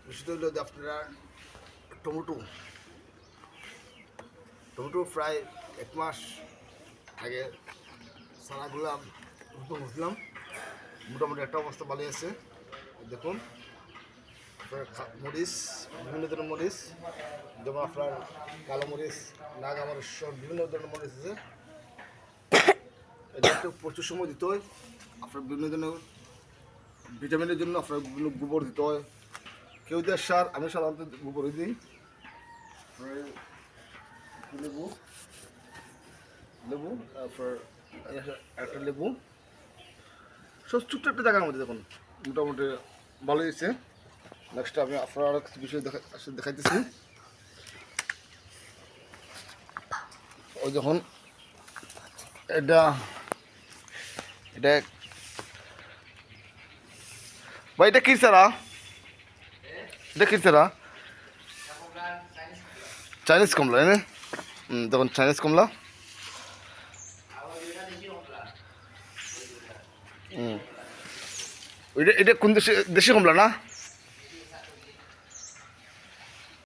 বিষয়টা হলো যে আপনারা টমেটো প্রায় 1 মাস আগে সারাগুলা বুঝলাম মোটামুটি একটা অবস্থা ভালো আছে। দেখুন মরিচ, বিভিন্ন ধরনের মরিচ, যেমন আপনার কালো মরিচ, নাগা মরিচ, সব বিভিন্ন ধরনের মরিচ আছে। এটা একটু প্রচুর সময় দিতে হয়। আপনার বিভিন্ন ধরনের ভিটামিনের জন্য আপনার বিভিন্ন গোবর দিতে হয়। কেউ দেয় সার, আমি সাধারণত গোবরই দিই। লেবু তারপর একটা লেবু, সব ছোট্ট একটা জায়গার মধ্যে দেখুন মোটামুটি ভালো হয়েছে। নেক্সট আমি আপনার আরও কিছু বিষয় দেখাইতেছি। ওই যখন এটা এটা ভাই এটা কি সারা, এটা কি সারা? চাইনিজ কমলা এনে দেখুন, চাইনিজ কমলা। এটা এটা কোন দেশি কমলা না?